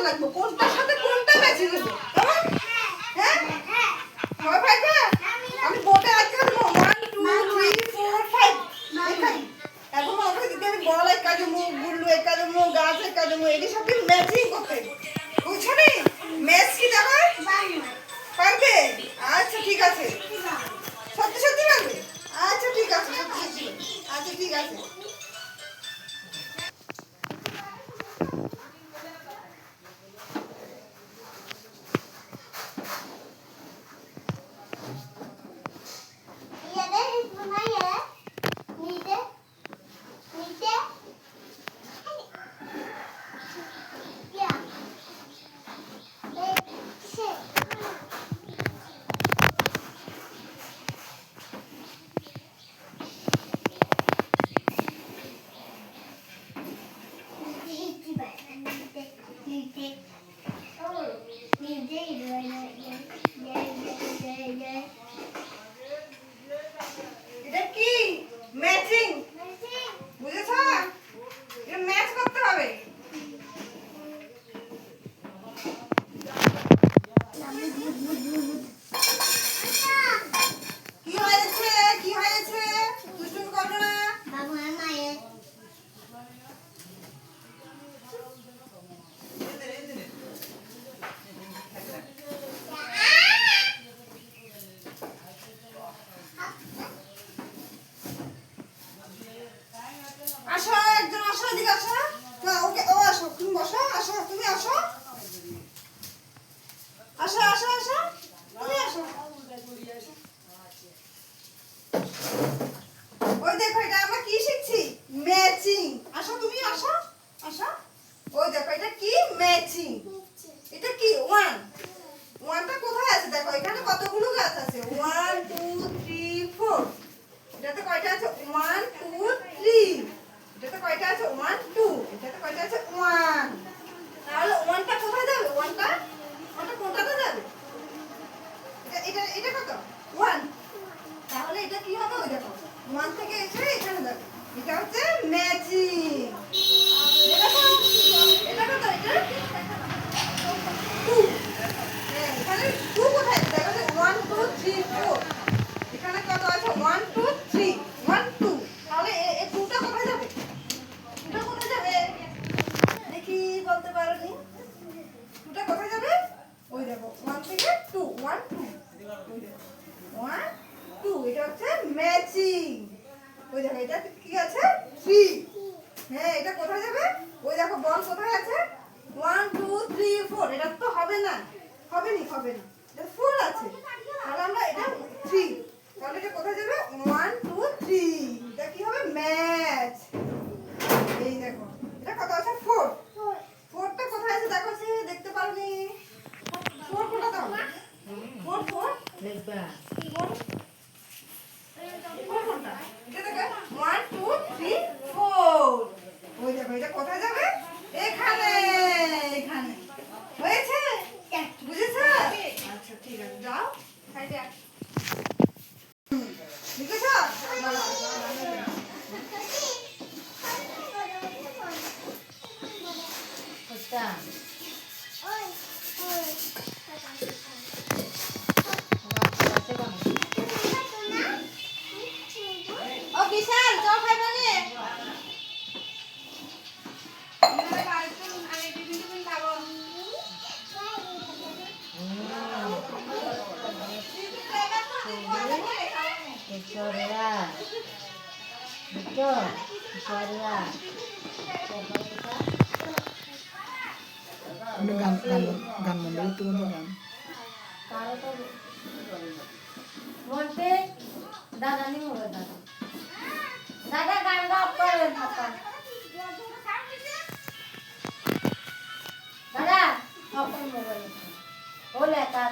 লাগবে, কোনটার সাথে কোনটা ম্যাচিং হবে। হ্যাঁ ভয় পাইবে? আমি বোর্ডে আজকে 1 2 3 4 5 এখন ওকে দিতে আমি গলায় কাজে মুখ গুল্লু এক কাজে মুখ গাছ এক কাজে মুখ এটি সব ম্যাচিং করতে বুঝছো নি? ম্যাচ কি দেখো পারবে? আচ্ছা ঠিক আছে, সত্যি সত্যি পারবে? আচ্ছা ঠিক আছে, সত্যি সত্যি আচ্ছা ঠিক আছে। এটা কি ম্যাচিং বুঝেছো? এটা ম্যাচ করতে হবে। কি হয়েছে কি হয়েছে দুষ্টুমি করো না। আসো একজন আসো, এদিকে আসো। না ওকে ও আসো, তুমি বসো, আসো তুমি আসো, আসো আসো আসো তুমি আসো। ওই দেখো এটা আমরা কি শিখছি? ম্যাচিং। আসো তুমি আসো আসো। ওই দেখো এটা কি ম্যাচিং। এটা কি ওয়ান, ওয়ানটা কোথায় আছে দেখো, এখানে কতগুলো গাছ আছে 1 2 3 4। এটাতে কয়টা আছে 1 2 3। এটাতে কয়টা আছে 1 2। এটাতে কয়টা আছে 1। তাহলে ওয়ানটা কোথায় যাবে? ওয়ানটা ওয়ানটা কোনটাতে যাবে? এটা এটা কত 1। তাহলে এটা কি হবে? ওই দেখো 1 থেকে এসে এখানে যাবে। এটা হচ্ছে ম্যাচিং। দেখো এটা কত? এটা 2। হ্যাঁ এখানে 2 কোথায় আছে দেখো 1 2 3 4। এখানে কত আছে 1 2 3 1 2। তাহলে এই 2টা কোথায় যাবে? 2টা কোথায় যাবে দেখি বলতে পারোনি? 2টা কোথায় যাবে? ওই দেখো 1 থেকে 2 1 2। ওই দেখো 1 2। এটা হচ্ছে ম্যাচিং। ওই দেখো এটা কি আছে 3। হ্যাঁ এটা কোথায় যাবে? ওই দেখো বল কোথায় আছে 1 2 3 4। এটা তো হবে না, হবে না এটা 4 আছে। তাহলে আমরা এটা 3। তাহলে এটা কোথায় যাবে 1 2 3। এটা কি হবে ম্যাচ। এই দেখো এটা কত আছে 4। 4টা কোথায় আছে দেখো, সে দেখতে পারোনি? 4 কোথা দাও 4 4 দেখবা 4 কোনটা? এটা দেখো 1 2 3 4। ওই দেখো এটা কোথায় যাবে? এখানে এখানে। হয়েছে? বুঝেছো? আচ্ছা ঠিক আছে যাও সাইডে। লিখেছো? ও বিশাল চল খাইবানে? গান গান গান বন্ধ করতে বন্ধু গান বলতে দাদা নি হবে দাদা দাদা গান অফ করেন পাপা দাদা অফ করে মোবাইল ও লেখা